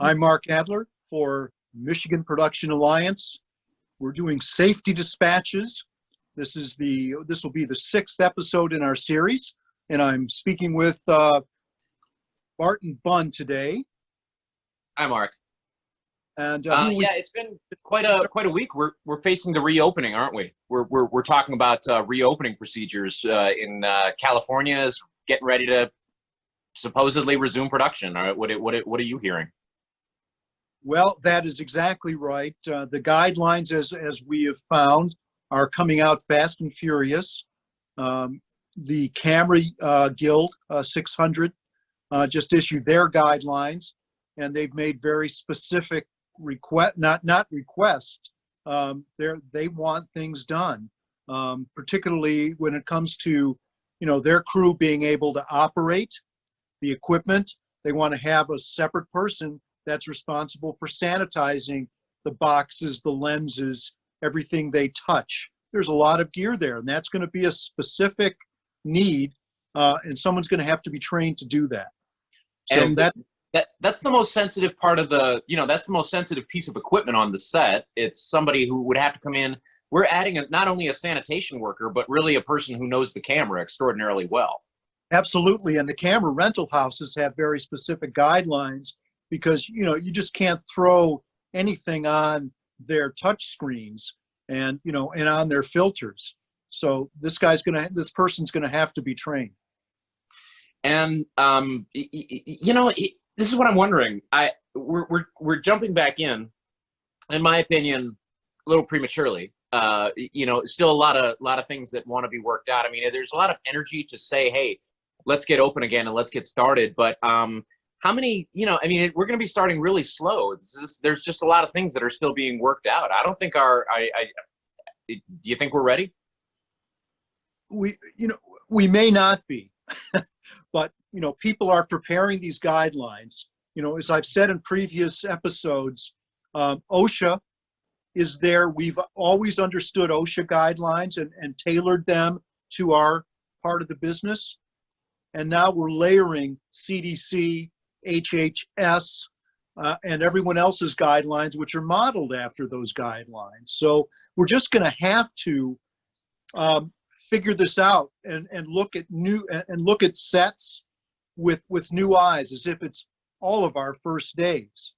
I'm Mark Adler for Michigan Production Alliance. We're doing safety dispatches. This will be the 6th episode in our series, and I'm speaking with Barton Bunn today. Hi, Mark. And yeah, it's been quite a week. We're facing the reopening, aren't we? We're talking about reopening procedures in California is getting ready to supposedly resume production. What are you hearing? Well, that is exactly right. The guidelines, as we have found, are coming out fast and furious. The Camera Guild 600 just issued their guidelines, and they've made very specific not request. They want things done, particularly when it comes to, their crew being able to operate the equipment. They want to have a separate person that's responsible for sanitizing the boxes, the lenses, everything they touch. There's a lot of gear there, and that's going to be a specific need, and someone's going to have to be trained to do that. So and that's the most sensitive part of the, that's the most sensitive piece of equipment on the set. It's somebody who would have to come in. We're adding not only a sanitation worker, but really a person who knows the camera extraordinarily well. Absolutely, and the camera rental houses have very specific guidelines because, you just can't throw anything on their touch screens and on their filters. So this person's gonna have to be trained. And this is what I'm wondering. We're jumping back in my opinion, a little prematurely. Still a lot of things that want to be worked out. I mean, there's a lot of energy to say, hey, let's get open again and let's get started. But how many, we're going to be starting really slow. There's just a lot of things that are still being worked out. I don't think do you think we're ready? We may not be, but, people are preparing these guidelines. As I've said in previous episodes, OSHA is there. We've always understood OSHA guidelines and tailored them to our part of the business. And now we're layering CDC, HHS, and everyone else's guidelines, which are modeled after those guidelines. So we're just going to have to figure this out and look at sets with new eyes, as if it's all of our first days.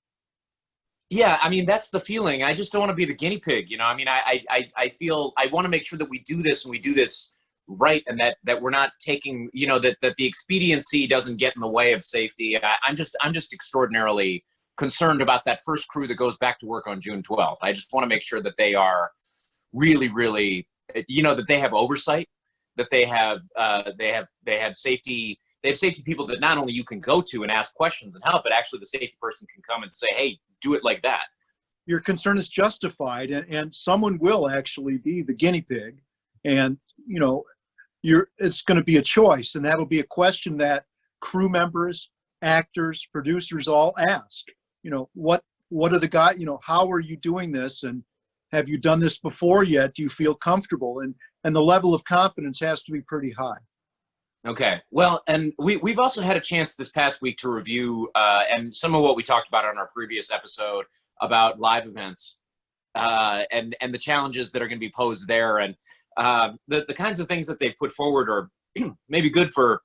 Yeah, that's the feeling. I just don't want to be the guinea pig. I feel I want to make sure that we do this and we do this right, and that we're not taking, that the expediency doesn't get in the way of safety. I'm just extraordinarily concerned about that first crew that goes back to work on June 12th. I just want to make sure that they are really, really, that they have oversight, that they have safety. They have safety people that not only you can go to and ask questions and help, but actually the safety person can come and say, hey, do it like that. Your concern is justified, and someone will actually be the guinea pig. And, it's going to be a choice, and that'll be a question that crew members, actors, producers all ask. What are the guys, how are you doing this? And have you done this before yet? Do you feel comfortable? And the level of confidence has to be pretty high. Okay. Well, and we've also had a chance this past week to review and some of what we talked about on our previous episode about live events and the challenges that are going to be posed there. And the kinds of things that they've put forward are maybe good for,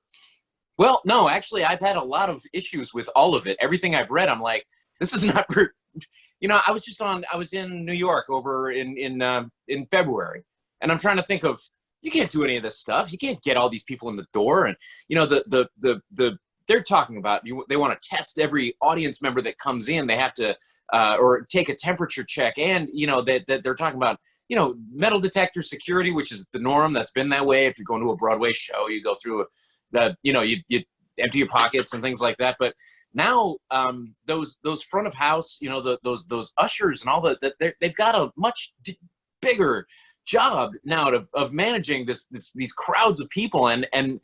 well, no, actually, I've had a lot of issues with all of it. Everything I've read, I'm like, this is not, I was in New York over in February, and I'm trying to think of, you can't do any of this stuff. You can't get all these people in the door. And, they're talking about, they want to test every audience member that comes in. They have to, or take a temperature check. And, that they're talking about, metal detector security, which is the norm. That's been that way. If you're going to a Broadway show, you go through you empty your pockets and things like that. But now those front of house, those ushers and all that, they've got a much bigger job now of managing these crowds of people. And the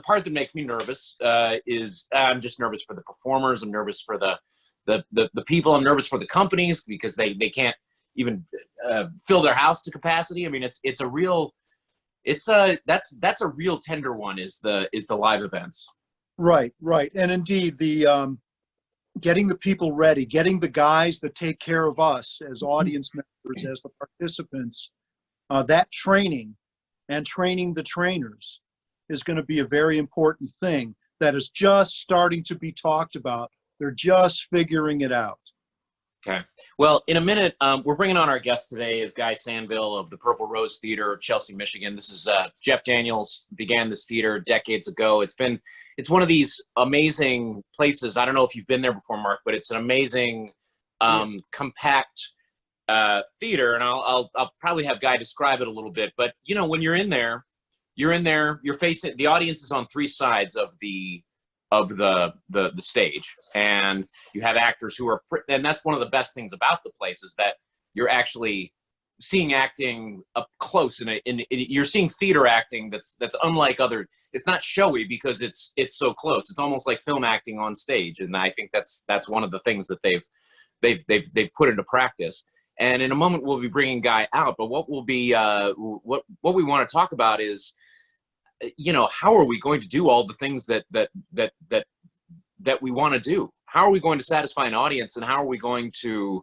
part that makes me nervous is I'm just nervous for the performers. I'm nervous for the people. I'm nervous for the companies because they can't even fill their house to capacity. That's a real tender one is the live events. Right, right. And indeed, the getting the people ready, getting the guys that take care of us as audience members, as the participants, that training and training the trainers is going to be a very important thing that is just starting to be talked about. They're just figuring it out. Okay. Well, in a minute, we're bringing on our guest today is Guy Sanville of the Purple Rose Theater of Chelsea, Michigan. This is Jeff Daniels began this theater decades ago. It's one of these amazing places. I don't know if you've been there before, Mark, but it's an amazing, compact theater. And I'll probably have Guy describe it a little bit. But you know, when you're facing the audience is on three sides of the stage, and you have actors who are, and that's one of the best things about the place is that you're actually seeing acting up close, and you're seeing theater acting that's unlike other. It's not showy because it's so close. It's almost like film acting on stage, and I think that's one of the things that they've put into practice. And in a moment we'll be bringing Guy out, but what will be what we want to talk about is, you know, how are we going to do all the things that we want to do? How are we going to satisfy an audience, and how are we going to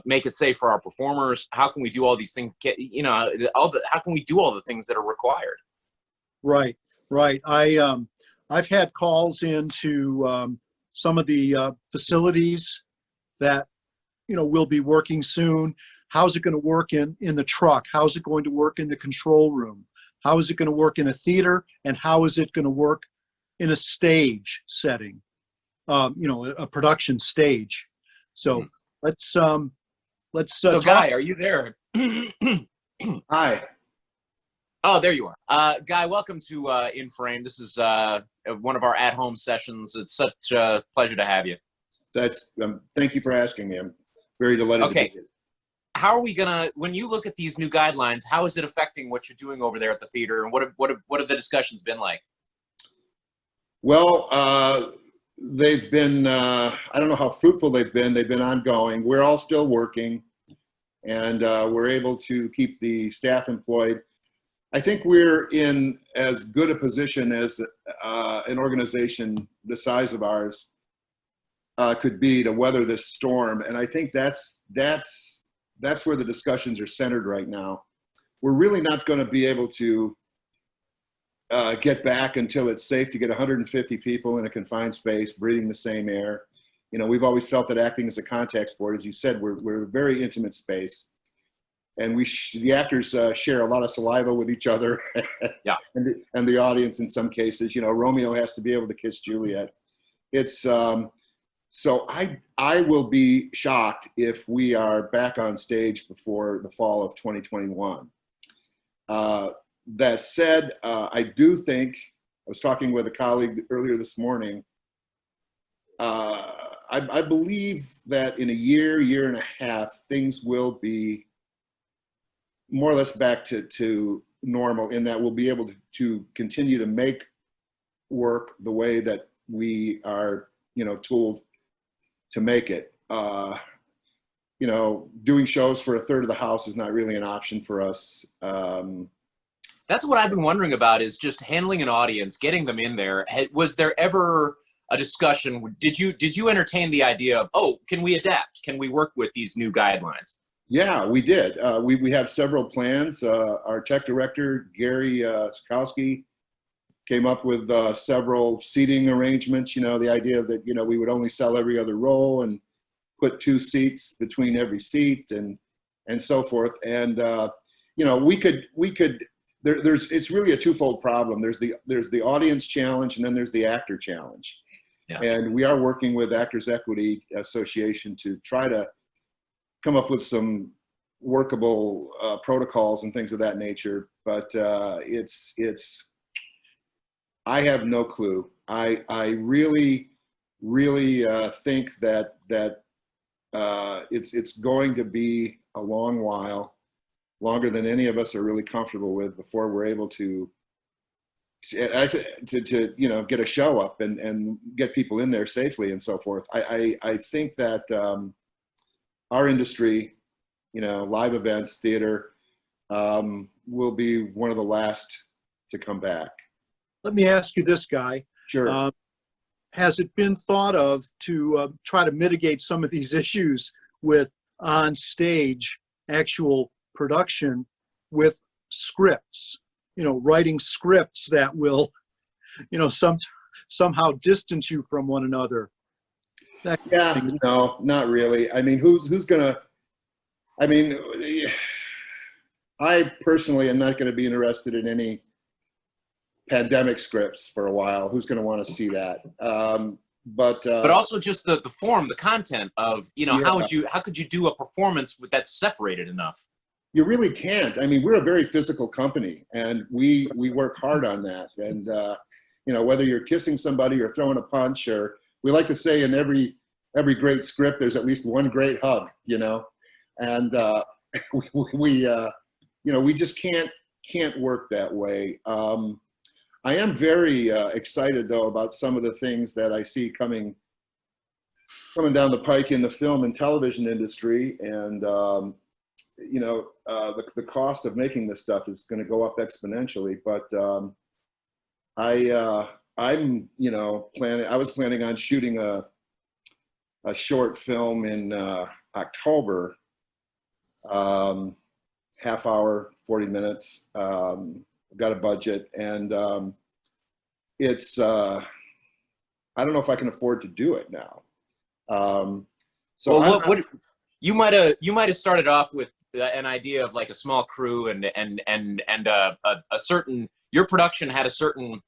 make it safe for our performers? How can we do all these things? You know, how can we do all the things that are required? Right, right. I've had calls into some of the facilities that, you know, will be working soon. How's it going to work in the truck? How's it going to work in the control room? How is it going to work in a theater, and how is it going to work in a stage setting? You know, a production stage. So let's so talk. Guy, are you there? Hi. Oh, there you are. Guy, welcome to In Frame. This is one of our at-home sessions. It's such a pleasure to have you. Thank you for asking me. I'm very delighted to be here. How are we gonna, when you look at these new guidelines, how is it affecting what you're doing over there at the theater, and what have the discussions been like? Well, they've been, I don't know how fruitful they've been. They've been ongoing. We're all still working, and we're able to keep the staff employed. I think we're in as good a position as an organization the size of ours could be to weather this storm. And I think that's where the discussions are centered right now. We're really not going to be able to get back until it's safe to get 150 people in a confined space, breathing the same air. You know, we've always felt that acting is a contact sport. As you said, we're a very intimate space. And the actors share a lot of saliva with each other. Yeah. and the audience in some cases. You know, Romeo has to be able to kiss Juliet. It's so I will be shocked if we are back on stage before the fall of 2021. That said, I do think, I was talking with a colleague earlier this morning, I believe that in a year and a half, things will be more or less back to normal, in that we'll be able to continue to make work the way that we are, you know, tooled to make it. You know, doing shows for a third of the house is not really an option for us. That's what I've been wondering about, is just handling an audience, getting them in there. Was there ever a discussion? Did you entertain the idea of, oh, can we adapt? Can we work with these new guidelines? Yeah, we did. We have several plans. Our tech director, Gary Skowski, came up with several seating arrangements. You know, the idea that, you know, we would only sell every other row and put 2 seats between every seat and so forth. And you know, it's really a twofold problem. There's the audience challenge, and then there's the actor challenge. Yeah. And we are working with Actors Equity Association to try to come up with some workable protocols and things of that nature. But I have no clue. I really think that it's going to be a long while, longer than any of us are really comfortable with, before we're able to you know, get a show up and get people in there safely and so forth. I think that our industry, you know, live events, theater, will be one of the last to come back. Let me ask you this, Guy. Sure. has it been thought of to try to mitigate some of these issues with on-stage actual production with scripts, writing scripts that will, somehow distance you from one another? Yeah, no, not really. I mean, who's gonna, I mean, I personally am not going to be interested in any pandemic scripts for a while. Who's going to want to see that? But also just the form, the content of, yeah. how could you do a performance that's separated enough? You really can't. I mean, we're a very physical company, and we work hard on that. And whether you're kissing somebody or throwing a punch, or we like to say in every great script, there's at least one great hug. And we just can't work that way. I am very excited though about some of the things that I see coming down the pike in the film and television industry, and the cost of making this stuff is going to go up exponentially. But I'm planning. I was planning on shooting a short film in October, half hour, 40 minutes. Got a budget, and it's I don't know if I can afford to do it now. So what you might have started off with an idea of like a small crew and a certain, your production had a certain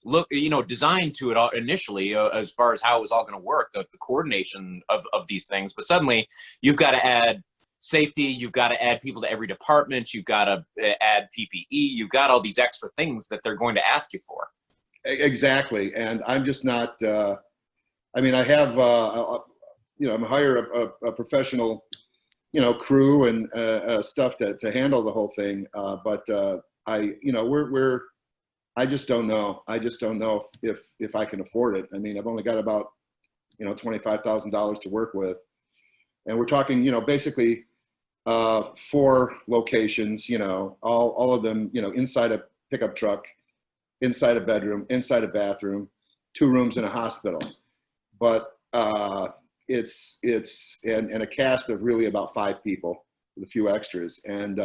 look, design to it all initially, as far as how it was all going to work, the coordination of these things. But suddenly you've got to add safety, you've got to add people to every department, you've got to add PPE, you've got all these extra things that they're going to ask you for. Exactly. And I'm just not, I mean, I have, I'm hire a professional, crew and stuff to handle the whole thing. But I just don't know. I just don't know if I can afford it. I mean, I've only got about, $25,000 to work with. And we're talking, basically 4 locations, all of them, inside a pickup truck, inside a bedroom, inside a bathroom, 2 rooms in a hospital. But it's a cast of really about 5 people with a few extras. And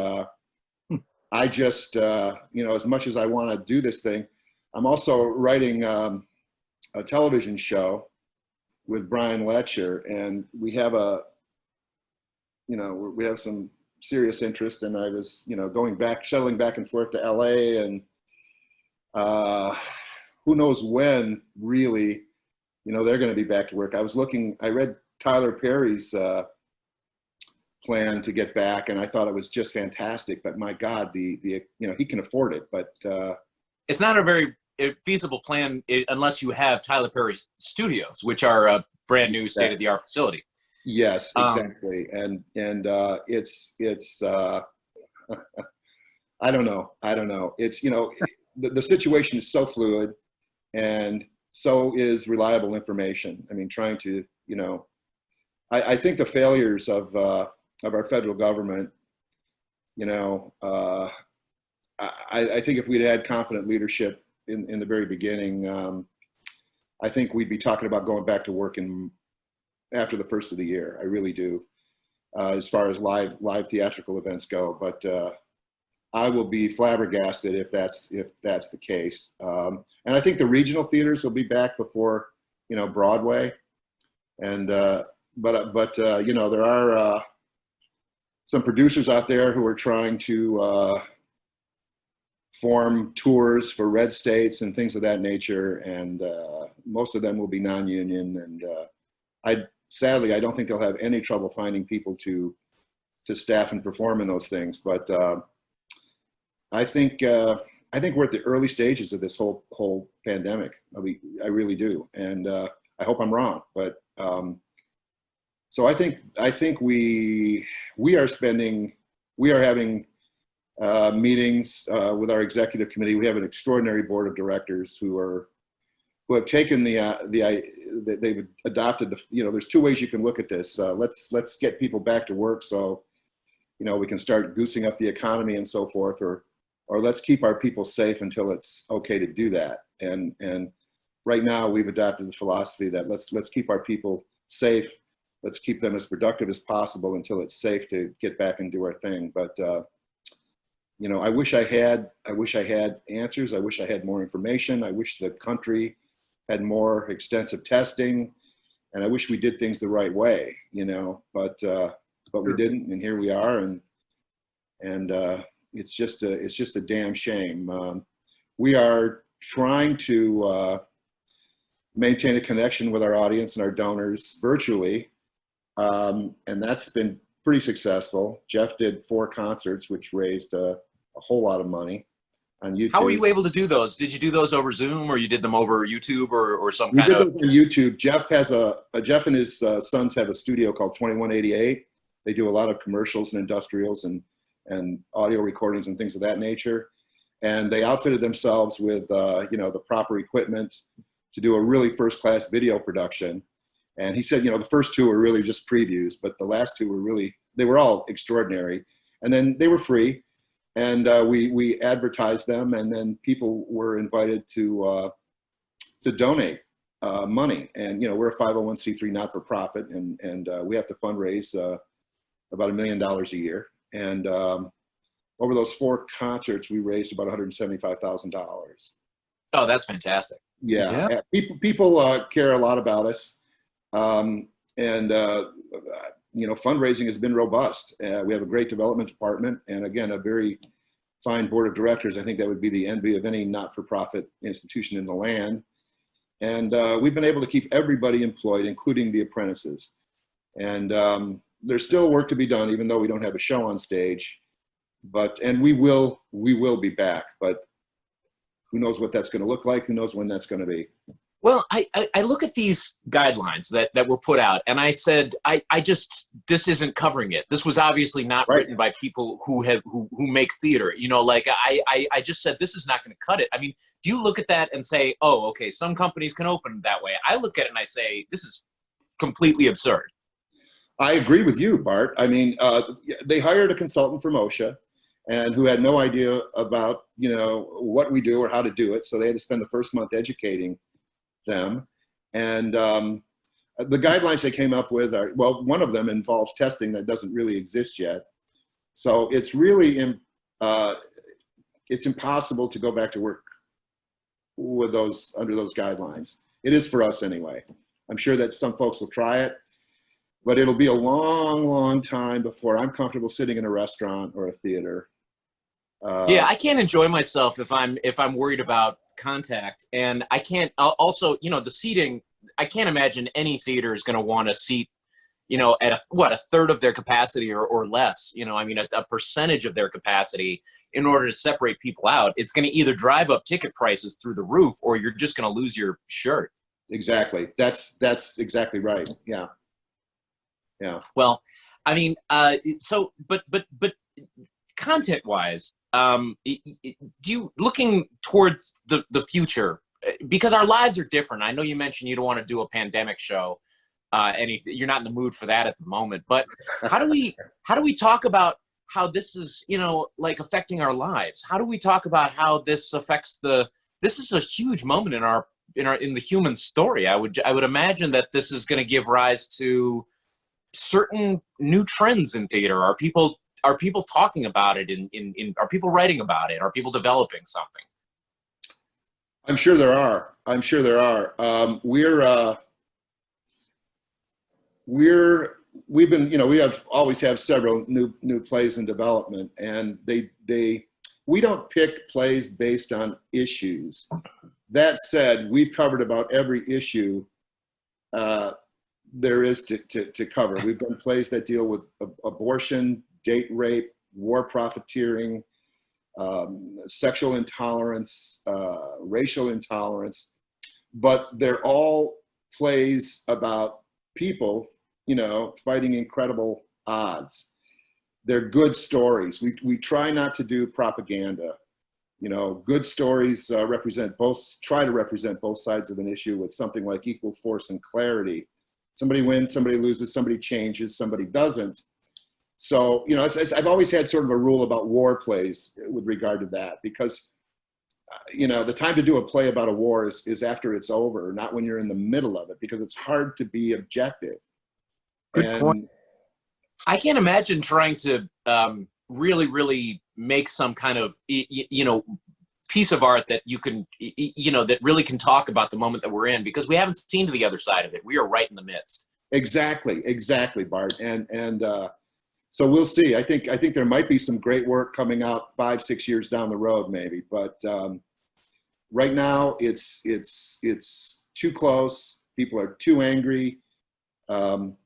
I just, as much as I want to do this thing, I'm also writing a television show with Brian Letcher, and we have we have some serious interest, and I was, shuttling back and forth to LA, and who knows when really, they're going to be back to work. I read Tyler Perry's plan to get back, and I thought it was just fantastic, but my God, he can afford it, but it's not a very feasible plan unless you have Tyler Perry Studios, which are a brand new state-of-the-art facility. Yes, exactly. And it's I don't know. It's, the situation is so fluid, and so is reliable information. I mean, trying to, I think the failures of our federal government, I think if we'd had competent leadership in the very beginning, I think we'd be talking about going back to work after the first of the year. I really do, as far as live theatrical events go. But I will be flabbergasted if that's the case. And I think the regional theaters will be back before Broadway. And but there are some producers out there who are trying to form tours for red states and things of that nature, and most of them will be non-union. And sadly, I don't think they'll have any trouble finding people to staff and perform in those things. But I think we're at the early stages of this whole pandemic. I really do, and I hope I'm wrong. But so I think we are having meetings with our executive committee. We have an extraordinary board of directors who have taken they've adopted there's 2 ways you can look at this. Let's get people back to work so we can start goosing up the economy and so forth, or let's keep our people safe until it's okay to do that. And right now we've adopted the philosophy that let's keep our people safe. Let's keep them as productive as possible until it's safe to get back and do our thing. But you know, I wish I had answers. I wish I had more information. I wish the country had more extensive testing, and I wish we did things the right way, you know, but we didn't, and here we are, and it's just a damn shame. We are trying to maintain a connection with our audience and our donors virtually, and that's been pretty successful. Jeff did 4 concerts, which raised a whole lot of money on YouTube. How were you able to do those? Did you do those over Zoom, or you did them over YouTube, or some We kind did of? those on YouTube. Jeff has Jeff and his sons have a studio called 2188. They do a lot of commercials and industrials and audio recordings and things of that nature. And they outfitted themselves with you know, the proper equipment to do a really first-class video production. And he said, you know, the first 2 were really just previews, but the last 2 were really, they were all extraordinary. And then they were free, and we advertised them, and then people were invited to donate money. And you know, we're a 501c3 not-for-profit, and we have to fundraise about $1 million a year. And over those 4 concerts, we raised about $175,000. Oh, that's fantastic. Yeah. People care a lot about us, and you know, fundraising has been robust. We have a great development department, and again, a very fine board of directors. I think that would be the envy of any not-for-profit institution in the land. And we've been able to keep everybody employed, including the apprentices. And there's still work to be done, even though we don't have a show on stage. And we will be back, but who knows what that's going to look like? Who knows when that's going to be? Well, I look at these guidelines that were put out, and I said, this isn't covering it. This was obviously not written by people who make theater. You know, like I just said, this is not going to cut it. I mean, do you look at that and say, oh, okay, some companies can open that way? I look at it and I say, this is completely absurd. I agree with you, Bart. I mean, they hired a consultant from OSHA, and who had no idea about, you know, what we do or how to do it. So they had to spend the first month educating them. And the guidelines they came up with are, well, one of them involves testing that doesn't really exist yet. So it's really, it's impossible to go back to work with those, under those guidelines. It is for us anyway. I'm sure that some folks will try it, but it'll be a long, long time before I'm comfortable sitting in a restaurant or a theater. Yeah, I can't enjoy myself if I'm worried about contact, and I can't. Also, you know, the seating. I can't imagine any theater is going to want to seat, you know, at a third of their capacity or less. You know, I mean, a percentage of their capacity in order to separate people out. It's going to either drive up ticket prices through the roof, or you're just going to lose your shirt. Exactly. That's exactly right. Yeah. Yeah. Well, I mean, so, but content-wise, do you, looking towards the future, because our lives are different. I know you mentioned you don't want to do a pandemic show, and you're not in the mood for that at the moment. But how do we talk about how this is, you know, like affecting our lives? How do we talk about how this affects this is a huge moment in the human story. I would imagine that this is going to give rise to certain new trends in theater. Are people talking about it? Are people writing about it? Are people developing something? I'm sure there are. We've been, you know, we always have several new plays in development, and we don't pick plays based on issues. That said, we've covered about every issue there is to cover. We've done plays that deal with abortion, date rape, war profiteering, sexual intolerance, racial intolerance, but they're all plays about people, you know, fighting incredible odds. They're good stories. We try not to do propaganda. You know, good stories try to represent both sides of an issue with something like equal force and clarity. Somebody wins, somebody loses, somebody changes, somebody doesn't. So, you know, I've always had sort of a rule about war plays with regard to that, because the time to do a play about a war is after it's over, not when you're in the middle of it, because it's hard to be objective. Good And point. I can't imagine trying to really, really make some kind of, piece of art that you can, that really can talk about the moment that we're in, because we haven't seen to the other side of it. We are right in the midst. exactly, Bart. And so we'll see. I think there might be some great work coming out 5-6 years down the road, maybe. But right now, it's too close. People are too angry. And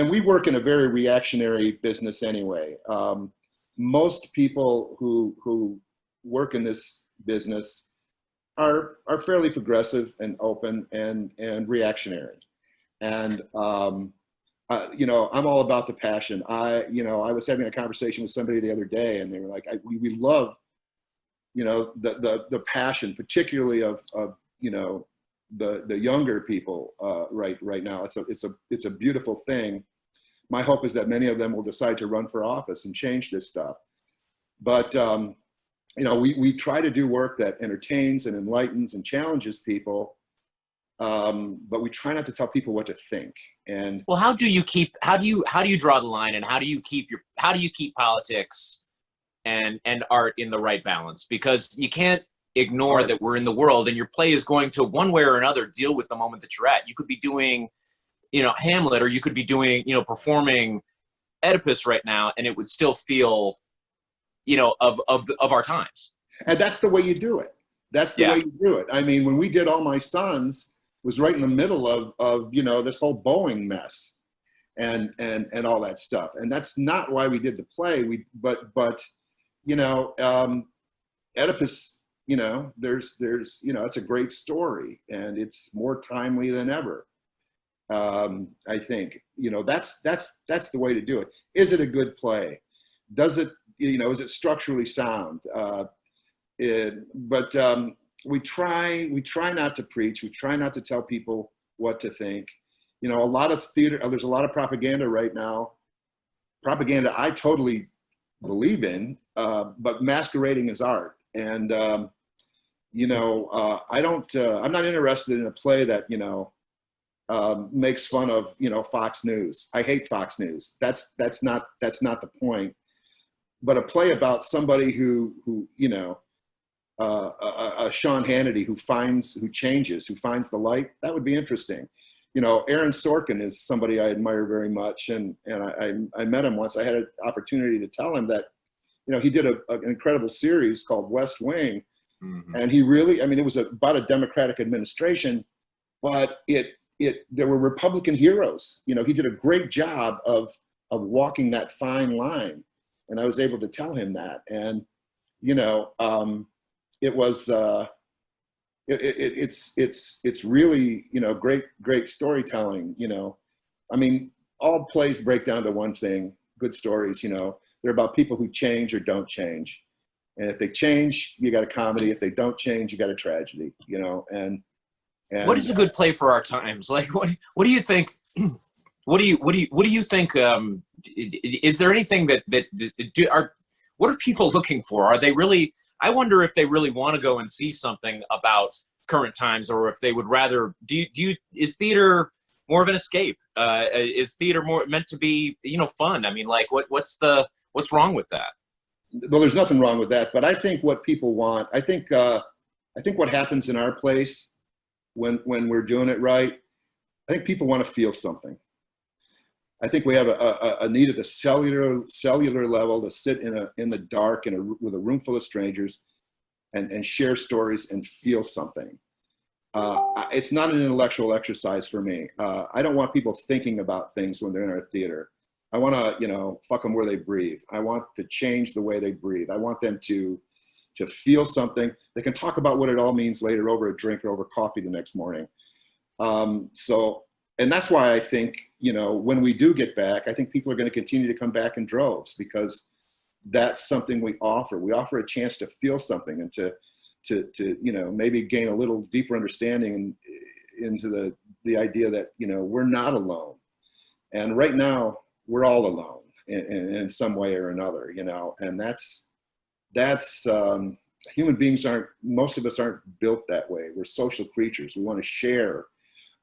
we work in a very reactionary business anyway. Most people who work in this business are fairly progressive and open and reactionary. And I'm all about the passion. I was having a conversation with somebody the other day, and they were like, "We love, the passion, particularly of the younger people right now. It's a beautiful thing. My hope is that many of them will decide to run for office and change this stuff. But we try to do work that entertains and enlightens and challenges people, but we try not to tell people what to think. And Well, how do you draw the line, and how do you keep politics and art in the right balance? Because you can't ignore that we're in the world, and your play is going to, one way or another, deal with the moment that you're at. You could be doing, Hamlet, or you could be doing, performing Oedipus right now, and it would still feel, of our times. And that's the way you do it. That's the way you do it. I mean, when we did All My Sons, was right in the middle of this whole Boeing mess and all that stuff. And that's not why we did the play. But Oedipus, there's it's a great story, and it's more timely than ever. I think, that's the way to do it. Is it a good play? Does it, is it structurally sound? But we try not to preach. We try not to tell people what to think. A lot of theater, there's a lot of propaganda right now. Propaganda I totally believe in, but masquerading as art. And, I'm not interested in a play that, makes fun of, Fox News. I hate Fox News. That's not the point. But a play about somebody who a Sean Hannity who changes, who finds the light, that would be interesting. Aaron Sorkin is somebody I admire very much, and I met him once. I had an opportunity to tell him that, he did an incredible series called West Wing, and he really, it was about a Democratic administration, but there were Republican heroes. He did a great job of walking that fine line, and I was able to tell him that, and it was it's really great storytelling. All plays break down to one thing: good stories. They're about people who change or don't change, and if they change, you got a comedy. If they don't change, you got a tragedy. And what is a good play for our times? Like, what do you think? What do you think? Is there anything what are people looking for? Are they really? I wonder if they really want to go and see something about current times, or if they would rather. Is theater more of an escape? Is theater more meant to be, fun? What's wrong with that? Well, there's nothing wrong with that, but I think what people want. I think what happens in our place when we're doing it right. I think people want to feel something. I think we have a need at the cellular level to sit in the dark with a room full of strangers and share stories and feel something. It's not an intellectual exercise for me. I don't want people thinking about things when they're in our theater. I want to, fuck them where they breathe. I want to change the way they breathe. I want them to feel something. They can talk about what it all means later over a drink or over coffee the next morning. And that's why I think, when we do get back, I think people are going to continue to come back in droves, because that's something we offer. We offer a chance to feel something and to maybe gain a little deeper understanding into the idea that, we're not alone. And right now we're all alone in some way or another, and that's human beings most of us aren't built that way. We're social creatures. We want to share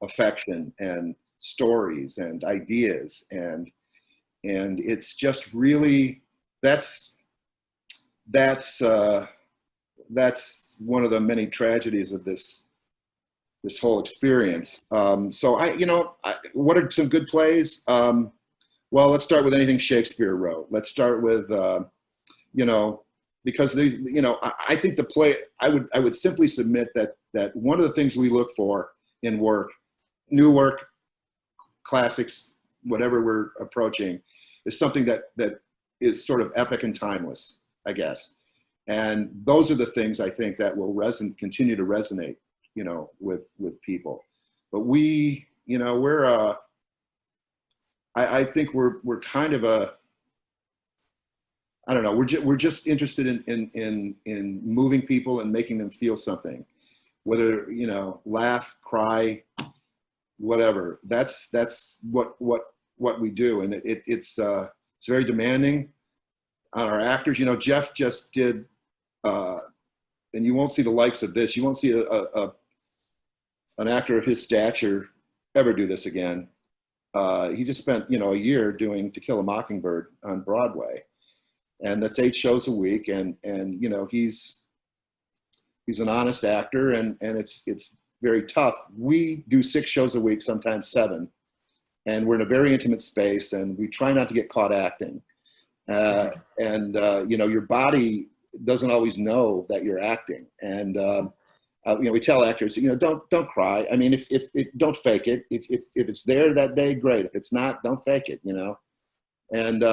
affection and stories and ideas, and it's just really, that's one of the many tragedies of this whole experience. So what are some good plays? Well, let's start with anything Shakespeare wrote. Let's start with, because these, I think the play, I would simply submit that one of the things we look for in work, new work, classics, whatever we're approaching, is something that is sort of epic and timeless, I guess. And those are the things I think that will continue to resonate, with people. But we, I think we're kind of I don't know, we're just interested in moving people and making them feel something, whether, laugh, cry, whatever. That's what we do. And it's very demanding on our actors. Jeff just did, and you won't see the likes of this. You won't see an actor of his stature ever do this again. He just spent, a year doing To Kill a Mockingbird on Broadway, and that's 8 shows a week. And he's an honest actor, and it's very tough. We do 6 shows a week, sometimes 7, and we're in a very intimate space, and we try not to get caught acting. Your body doesn't always know that you're acting. And, we tell actors, don't cry. I mean, if don't fake it. If it's there that day, great. If it's not, don't fake it, And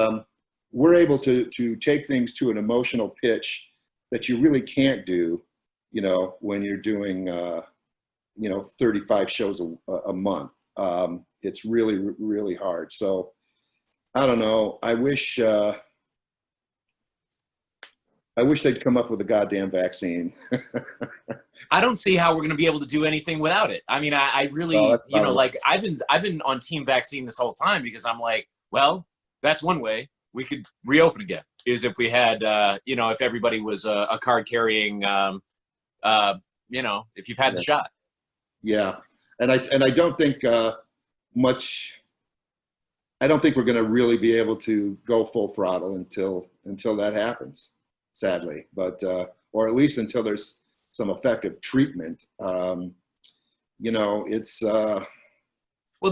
we're able to take things to an emotional pitch that you really can't do, when you're doing, 35 shows a month. It's really, really hard. So I don't know. I wish they'd come up with a goddamn vaccine. I don't see how we're going to be able to do anything without it. I mean, I really, I've been on team vaccine this whole time, because I'm like, well, that's one way we could reopen again, is if we had, if everybody was a card carrying, if you've had the shot. Yeah. And I don't think I don't think we're going to really be able to go full throttle until that happens, sadly, but, or at least until there's some effective treatment. It's, well,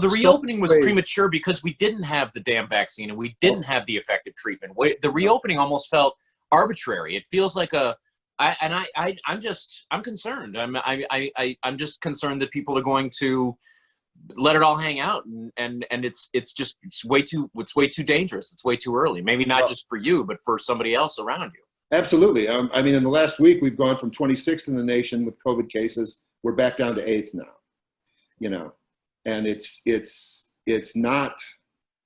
the reopening was premature because we didn't have the damn vaccine and we didn't have the effective treatment. The reopening almost felt arbitrary. It feels like I'm concerned. I'm just concerned that people are going to let it all hang out, and it's way too dangerous. It's way too early. Maybe not just for you, but for somebody else around you. Absolutely. I mean, in the last week, we've gone from 26th in the nation with COVID cases. We're back down to 8th now, and it's not,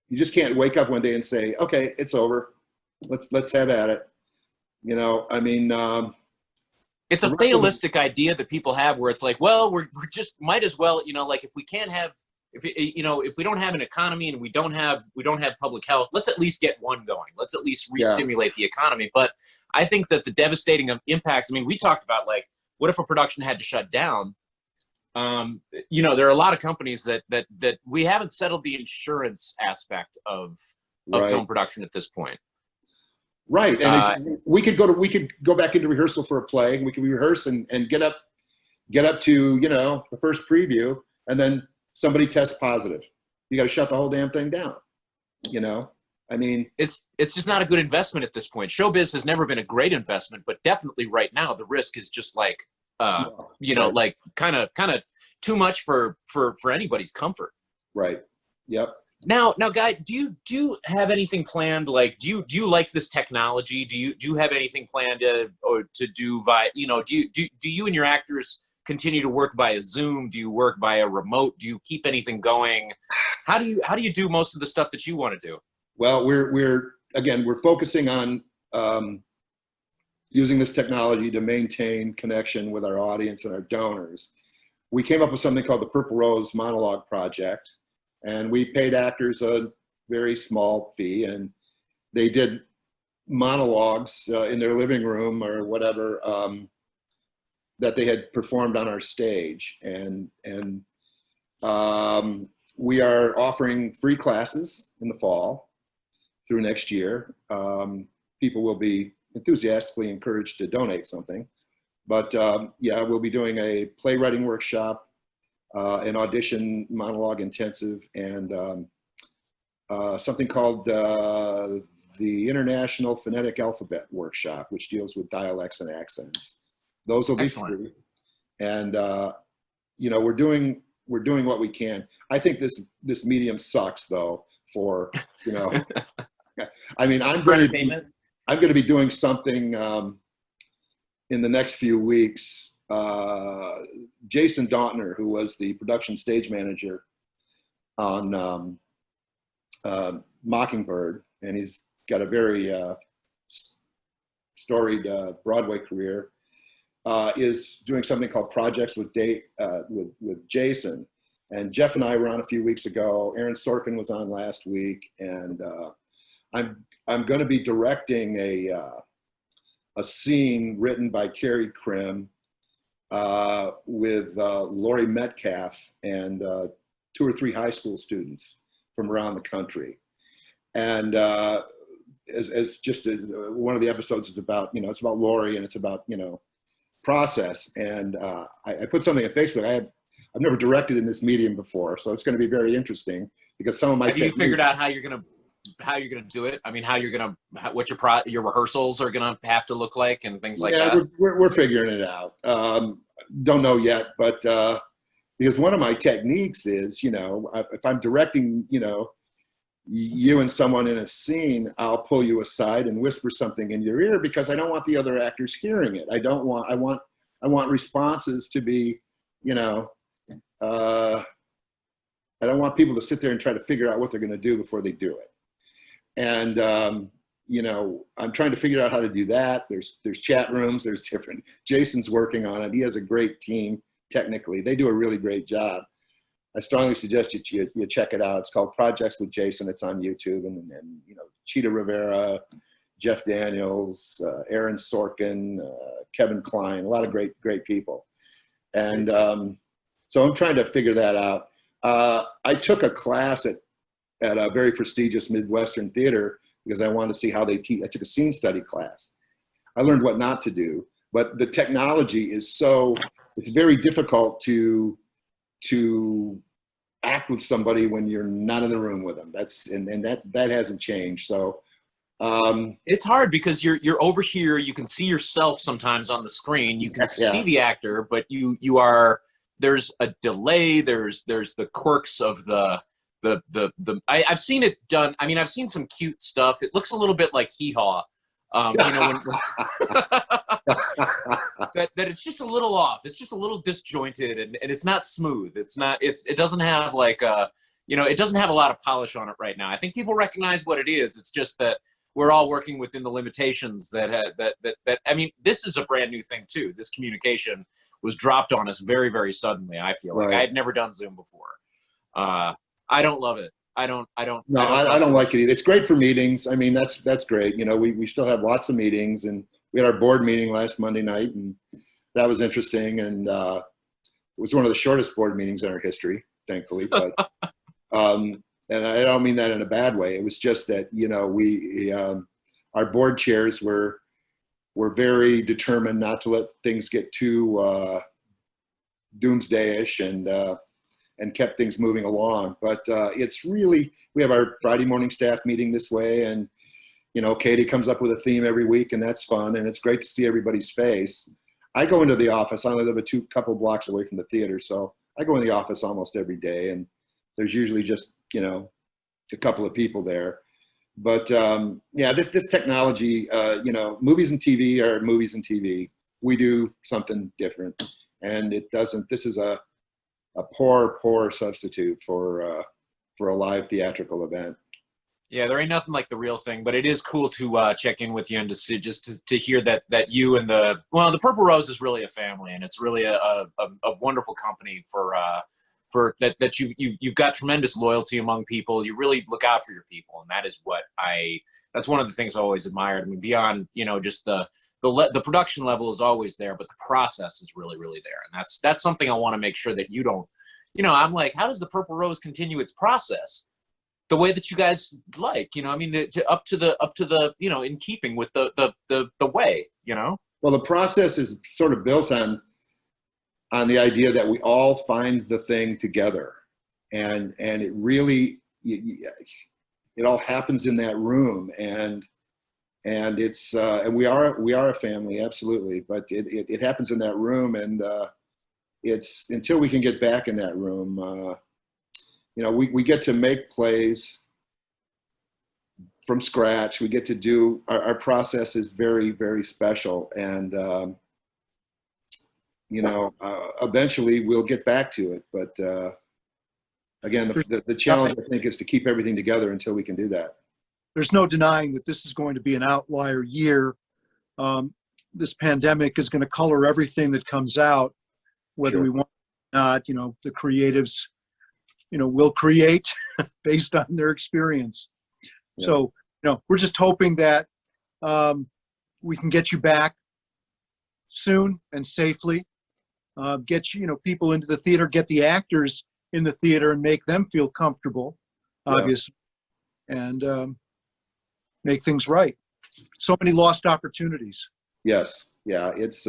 you just can't wake up one day and say, okay, it's over. Let's have at it. I mean, it's a fatalistic idea that people have, where it's like, well, we're just might as well, like if we can't have, if we don't have an economy and we don't have public health, let's at least get one going. Let's at least re-stimulate the economy. But I think that the devastating impacts, I mean, we talked about, like, what if a production had to shut down? There are a lot of companies that we haven't settled the insurance aspect of film production at this point. Right. And we could go back into rehearsal for a play. We could rehearse and get up to, the first preview, and then somebody tests positive. You got to shut the whole damn thing down. I mean, it's just not a good investment at this point. Showbiz has never been a great investment, but definitely right now the risk is just like, like kind of too much for anybody's comfort. Right. Yep. Now, Guy, do you have anything planned? Like, do you like this technology? Do you have anything planned to do via, do you and your actors continue to work via Zoom? Do you work via remote? Do you keep anything going? How do you do most of the stuff that you want to do? Well, we're focusing on using this technology to maintain connection with our audience and our donors. We came up with something called the Purple Rose Monologue Project, and we paid actors a very small fee, and they did monologues in their living room or whatever that they had performed on our stage. And we are offering free classes in the fall through next year. People will be enthusiastically encouraged to donate something. But yeah, we'll be doing a playwriting workshop, an audition monologue intensive, and something called the International Phonetic Alphabet Workshop, which deals with dialects and accents. Those will be free. And you know, we're doing what we can. I think this medium sucks though, for, you know, I mean, I'm going to be doing something in the next few weeks. Jason Dauntner, who was the production stage manager on Mockingbird, and he's got a very storied Broadway career, is doing something called Projects with Jason. And Jeff and I were on a few weeks ago. Aaron Sorkin was on last week, and I'm going to be directing a scene written by Carrie Krim with Laurie Metcalf and 2 or 3 high school students from around the country. And as just one of the episodes is about, you know, it's about Laurie and it's about, you know, process. And I put something on Facebook. I've never directed in this medium before, so it's going to be very interesting because some of my have you figured out how you're gonna do it? I mean, what your rehearsals are gonna have to look like and things like that. We're figuring it out. Don't know yet, but because one of my techniques is, you know, if I'm directing, you know, you and someone in a scene, I'll pull you aside and whisper something in your ear because I don't want the other actors hearing it. I want responses to be, you know, I don't want people to sit there and try to figure out what they're going to do before they do it. And, you know, I'm trying to figure out how to do that. There's chat rooms, there's different, Jason's working on it. He has a great team technically. They do a really great job. I strongly suggest you check it out. It's called Projects with Jason. It's on YouTube, and you know, Cheetah Rivera, Jeff Daniels, Aaron Sorkin, Kevin Kline, a lot of great people. And so I'm trying to figure that out. I took a class at a very prestigious Midwestern theater because I wanted to see how they teach. I took a scene study class. I learned what not to do, but the technology is it's very difficult to act with somebody when you're not in the room with them. That hasn't changed. So it's hard because you're over here. You can see yourself sometimes on the screen. You can see the actor, but there's a delay. There's the quirks of I've seen it done. I mean, I've seen some cute stuff. It looks a little bit like Hee Haw. You know, that it's just a little off. It's just a little disjointed, and it's not smooth. It doesn't have like it doesn't have a lot of polish on it right now. I think people recognize what it is. It's just that we're all working within the limitations that I mean, this is a brand new thing too. This communication was dropped on us very, very suddenly. I feel like I had never done Zoom before. I don't love it. I don't like it either. It's great for meetings. I mean, that's great. You know, we still have lots of meetings, and we had our board meeting last Monday night, and that was interesting. And it was one of the shortest board meetings in our history, thankfully. But and I don't mean that in a bad way. It was just that, you know, our board chairs were very determined not to let things get too doomsday-ish, and kept things moving along. But it's really, we have our Friday morning staff meeting this way, and, you know, Katie comes up with a theme every week, and that's fun, and it's great to see everybody's face. I go into the office. I only live a couple blocks away from the theater, so I go in the office almost every day, and there's usually just, you know, a couple of people there. But yeah, this technology, you know, movies and TV are movies and TV. We do something different, and this is a poor substitute for a live theatrical event. Yeah, there ain't nothing like the real thing, but it is cool to check in with you and to see, to hear that you and the Purple Rose is really a family, and it's really a wonderful company for that you've got tremendous loyalty among people. You really look out for your people, and That's one of the things I always admired. I mean, beyond, you know, just the production level is always there, but the process is really, really there. And that's something I want to make sure that you don't, you know, I'm like, how does the Purple Rose continue its process the way that you guys like, you know, I mean, up to the, you know, in keeping with the way, you know? Well, the process is sort of built on the idea that we all find the thing together, and it really, it all happens in that room, and it's and we are a family, absolutely, but it happens in that room, and it's until we can get back in that room, you know, we get to make plays from scratch. We get to do our process is very, very special, and you know, eventually we'll get back to it, but again, the challenge, I think, is to keep everything together until we can do that. There's no denying that this is going to be an outlier year. This pandemic is going to color everything that comes out, whether we want or not. You know, the creatives, you know, will create based on their experience. Yeah. So, you know, we're just hoping that we can get you back soon and safely. Get you know, people into the theater, get the actors in the theater, and make them feel comfortable, obviously, and make things right. So many lost opportunities. Yes, yeah, it's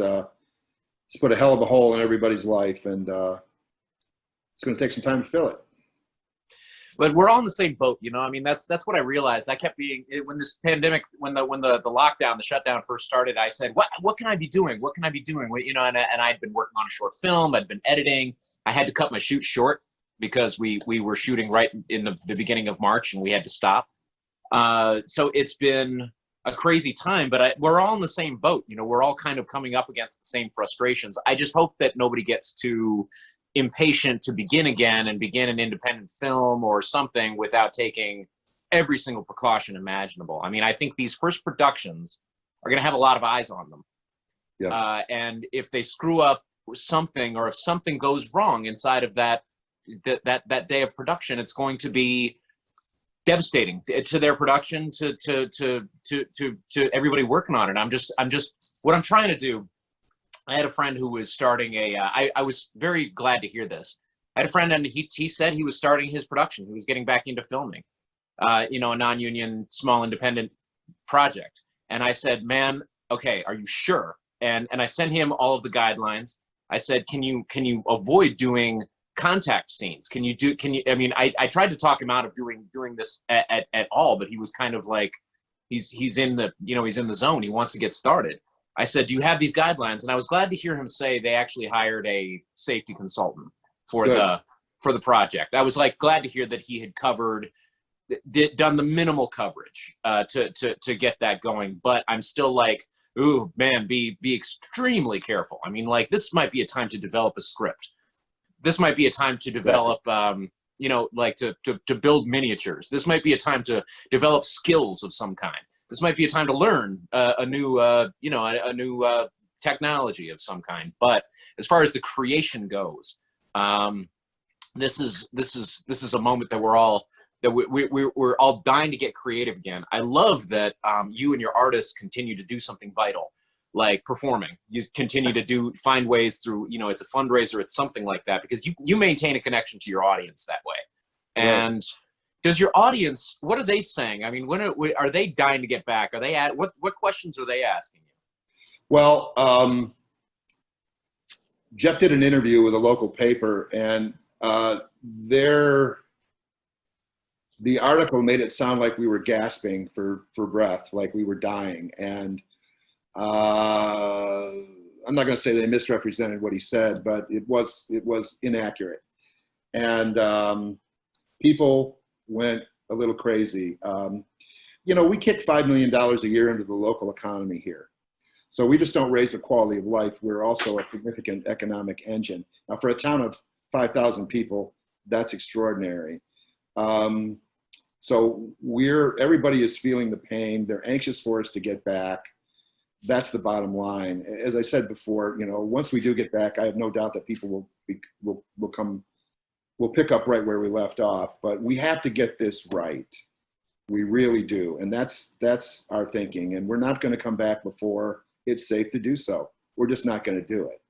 put a hell of a hole in everybody's life, and it's going to take some time to fill it. But we're all in the same boat, you know. I mean, that's what I realized. I kept being, when this pandemic, when the lockdown, the shutdown first started, I said, what can I be doing? What can I be doing? You know, and I'd been working on a short film. I'd been editing. I had to cut my shoot short because we were shooting right in the beginning of March, and we had to stop. So it's been a crazy time, but we're all in the same boat. You know, we're all kind of coming up against the same frustrations. I just hope that nobody gets too impatient to begin again and begin an independent film or something without taking every single precaution imaginable. I mean, I think these first productions are going to have a lot of eyes on them. Yeah. And if they screw up something, or if something goes wrong inside of that day of production, it's going to be devastating to their production, to everybody working on it. I'm just what I'm trying to do. I had a friend who was starting I was very glad to hear this. I had a friend, and he said he was starting his production. He was getting back into filming, you know, a non-union, small independent project. And I said, man, okay, are you sure? And I sent him all of the guidelines. I said, can you avoid doing contact scenes? I mean, I tried to talk him out of doing this at all, but he was kind of like, he's in the, you know, he's in the zone. He wants to get started. I said, do you have these guidelines? And I was glad to hear him say they actually hired a safety consultant for the project. I was like glad to hear that he had done the minimal coverage to get that going. But I'm still like, ooh, man, be extremely careful. I mean, like, this might be a time to develop a script. This might be a time to develop, you know, like to build miniatures. This might be a time to develop skills of some kind. This might be a time to learn a new technology of some kind. But as far as the creation goes, this is a moment that we're all dying to get creative again. I love that you and your artists continue to do something vital, like performing. You continue to find ways through, you know, it's a fundraiser, it's something like that, because you maintain a connection to your audience that way. And right. Does your audience, what are they saying? I mean, when are they dying to get back? Are they what questions are they asking you? Well, Jeff did an interview with a local paper, and the article made it sound like we were gasping for breath, like we were dying. And I'm not going to say they misrepresented what he said, but it was inaccurate. And people went a little crazy. You know, we kick $5 million a year into the local economy here. So we just don't raise the quality of life. We're also a significant economic engine. Now, for a town of 5,000 people, that's extraordinary. So everybody is feeling the pain. They're anxious for us to get back. That's the bottom line. As I said before, you know, once we do get back, I have no doubt that people will pick up right where we left off. But we have to get this right. We really do. And that's our thinking. And we're not going to come back before it's safe to do so. We're just not going to do it.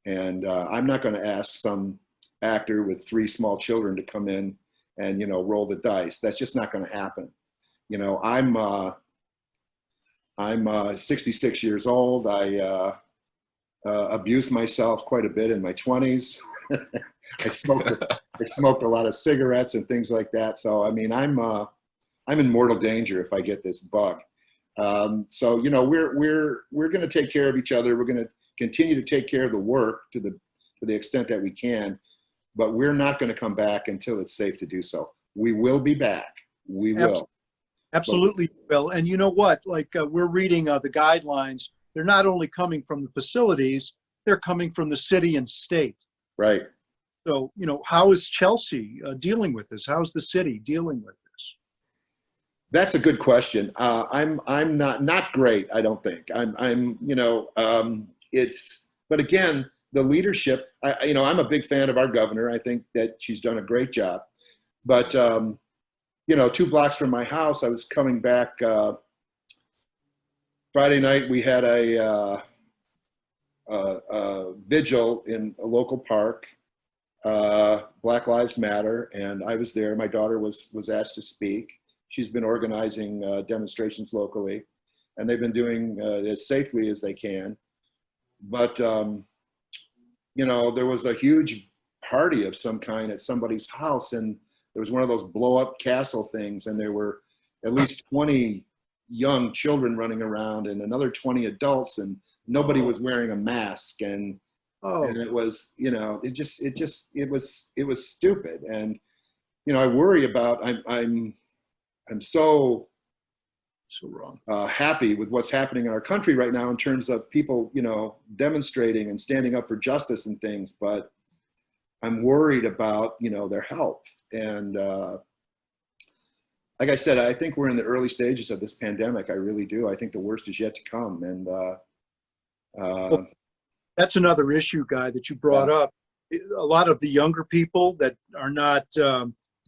And I'm not going to ask some actor with 3 small children to come in and, you know, roll the dice. That's just not going to happen. You know, I'm 66 years old. I abused myself quite a bit in my 20s. I smoked a lot of cigarettes and things like that. So, I mean, I'm in mortal danger if I get this bug. So, you know, we're going to take care of each other. We're going to continue to take care of the work to the extent that we can, but we're not going to come back until it's safe to do so. We will be back. We will. Absolutely, Bill. And you know what? Like we're reading the guidelines. They're not only coming from the facilities, they're coming from the city and state. Right. So, you know, how is Chelsea dealing with this? How's the city dealing with this? That's a good question. I'm not great. I don't think I'm, you know, but again, the leadership, you know, I'm a big fan of our governor. I think that she's done a great job, but, you know, 2 blocks from my house, I was coming back, Friday night, we had a vigil in a local park, Black Lives Matter, and I was there. My daughter was asked to speak. She's been organizing demonstrations locally, and they've been doing as safely as they can. But, you know, there was a huge party of some kind at somebody's house, and there was one of those blow-up castle things, and there were at least 20 young children running around and another 20 adults, and nobody was wearing a mask. And it was, you know, it was stupid. And, you know, I worry about, I'm so wrong. Happy with what's happening in our country right now in terms of people, you know, demonstrating and standing up for justice and things, but I'm worried about, you know, their health. And like I said, I think we're in the early stages of this pandemic. I really do. I think the worst is yet to come. And well, that's another issue, Guy, that you brought up. A lot of the younger people that are not,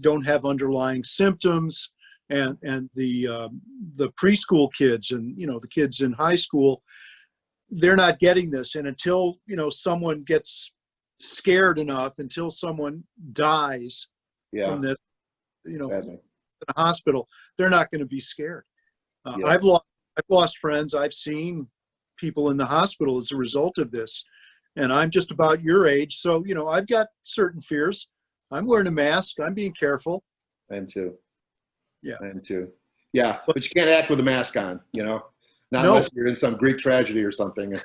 don't have underlying symptoms, and the preschool kids and, you know, the kids in high school, they're not getting this. And until, you know, someone gets scared enough, until someone dies from this, you know, sadly, in a hospital, they're not going to be scared. Yeah. I've lost friends. I've seen people in the hospital as a result of this, and I'm just about your age. So, you know, I've got certain fears. I'm wearing a mask. I'm being careful. I am too. Yeah. I am too. Yeah. But you can't act with a mask on, you know, not No. unless you're in some Greek tragedy or something.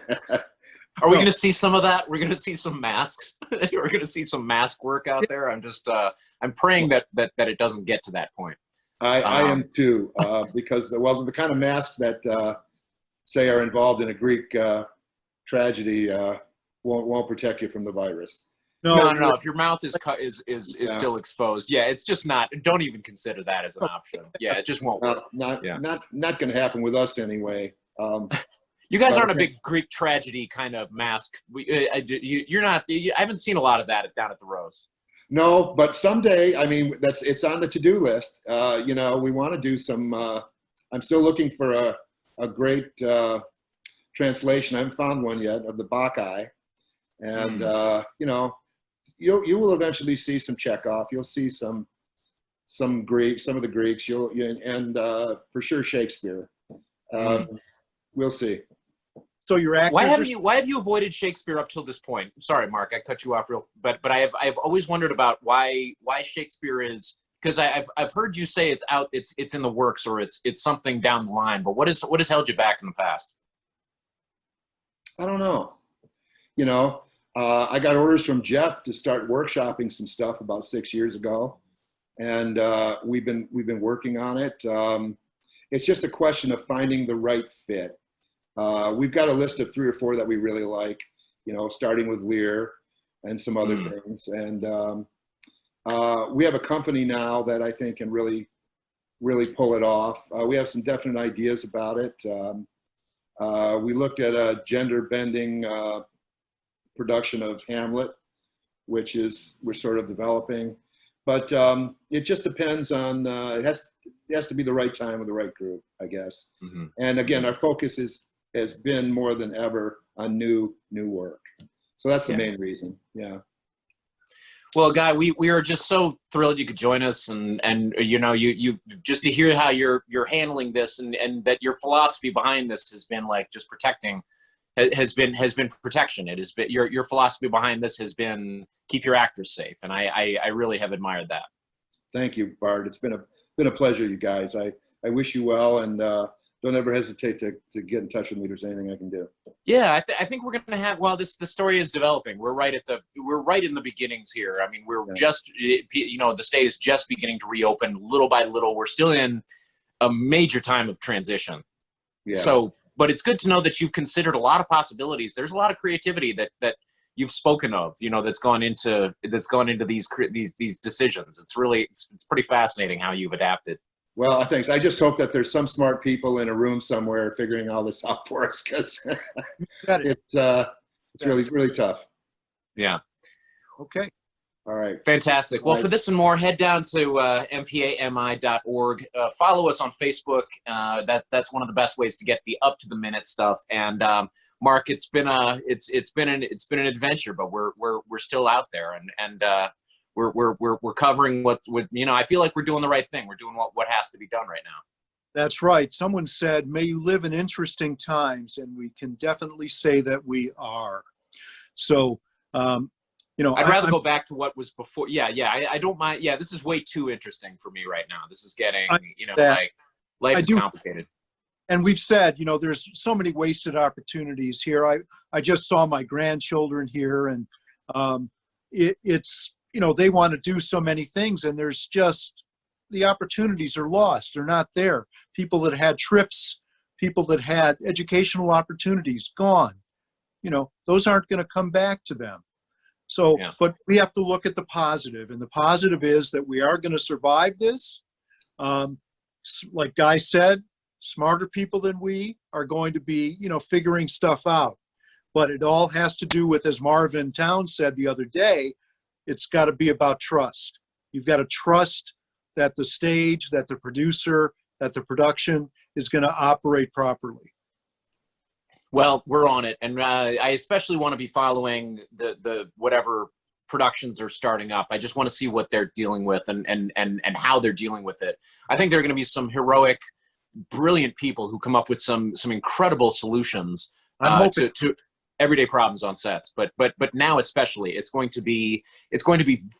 Are we going to see some of that? We're going to see some masks. We're going to see some mask work out there. I'm just, I'm praying that it doesn't get to that point. I am too, because the kind of masks that say are involved in a Greek tragedy won't protect you from the virus. No. If your mouth is still exposed, yeah, it's just not. Don't even consider that as an option. Yeah, it just won't work. Not going to happen with us anyway. You guys aren't a big Greek tragedy kind of mask. You're not. I haven't seen a lot of that down at the Rose. No, but someday, I mean, it's on the to-do list. You know, we want to do some. I'm still looking for a great translation. I haven't found one yet of the Bacchae, and you know, you will eventually see some Chekhov. You'll see some Greek, some of the Greeks. And for sure Shakespeare. We'll see. So your actors. Why have you avoided Shakespeare up till this point? Sorry, Mark, I cut you off but I've always wondered about why Shakespeare is, because I've heard you say it's out, it's in the works, or it's something down the line. But what has held you back in the past? I don't know. You know, I got orders from Jeff to start workshopping some stuff about 6 years ago, and we've been working on it. It's just a question of finding the right fit. We've got a list of 3 or 4 that we really like, you know, starting with Lear and some other things. And we have a company now that I think can really pull it off. We have some definite ideas about it. We looked at a gender bending production of Hamlet, which we're sort of developing. But it just depends on, it has to be the right time with the right group, I guess. Mm-hmm. And again, our focus has been more than ever on new work. So that's the main reason. Yeah. Well, Guy, we are just so thrilled you could join us, and you know, you just to hear how you're handling this, and that your philosophy behind this has been like just protecting, has been protection. It has been your philosophy behind this has been keep your actors safe, and I really have admired that. Thank you, Bart. It's been a pleasure, you guys. I wish you well, and don't ever hesitate to get in touch with me if there's anything I can do. Yeah, I think we're going to have, well, the story is developing. We're right in the beginnings here. I mean, we're just, you know, the state is just beginning to reopen little by little. We're still in a major time of transition. Yeah. So, but it's good to know that you've considered a lot of possibilities. There's a lot of creativity that you've spoken of, you know, that's gone into these decisions. It's really, it's pretty fascinating how you've adapted. Well, thanks. I just hope that there's some smart people in a room somewhere figuring all this out for us, because it's really tough. Yeah. Okay. All right. Fantastic. Well, for this and more, head down to mpami.org. Follow us on Facebook. That's one of the best ways to get the up to the minute stuff. And Mark, it's been an adventure, but we're still out there, and we're covering what you know. I feel like we're doing the right thing. We're doing what has to be done right now. That's right. Someone said, "May you live in interesting times," and we can definitely say that we are. So, you know, I'd rather go back to what was before. Yeah. I don't mind. Yeah, this is way too interesting for me right now. This is getting, you know, like life is complicated. And we've said, you know, there's so many wasted opportunities here. I just saw my grandchildren here, and it's, you know, they want to do so many things, and there's just, the opportunities are lost. They're not there. People that had trips, people that had educational opportunities, gone. You know, those aren't going to come back to them. So, but we have to look at the positive, and the positive is that we are going to survive this. Like Guy said, smarter people than we are going to be, you know, figuring stuff out. But it all has to do with, as Marvin Towns said the other day, it's got to be about trust. You've got to trust that the stage, that the producer, that the production is going to operate properly. Well, we're on it, and I especially want to be following the whatever productions are starting up. I just want to see what they're dealing with and how they're dealing with it. I think there are going to be some heroic, brilliant people who come up with some incredible solutions to everyday problems on sets. But now especially, it's going to be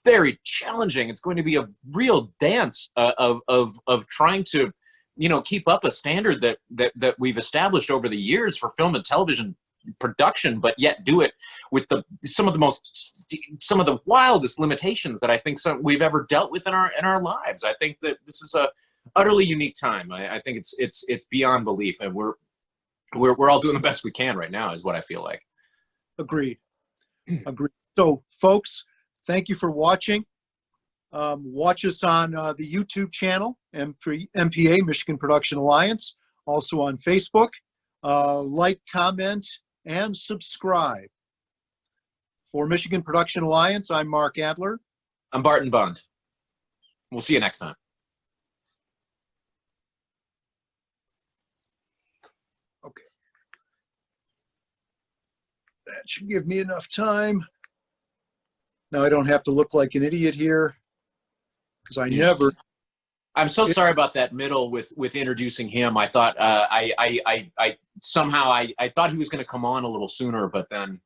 very challenging. It's going to be a real dance of trying to, you know, keep up a standard that we've established over the years for film and television production, but yet do it with some of the wildest limitations that I think we've ever dealt with in our lives. I think that this is a utterly unique time. I think it's beyond belief, and we're all doing the best we can right now, is what I feel like. Agreed. So, folks, thank you for watching. Watch us on the YouTube channel, MPA, Michigan Production Alliance, also on Facebook. Like, comment, and subscribe. For Michigan Production Alliance, I'm Mark Adler. I'm Barton Bund. We'll see you next time. Okay. That should give me enough time. Now I don't have to look like an idiot here, because I never. I'm so sorry about that middle with introducing him. I thought I somehow I thought he was going to come on a little sooner, but then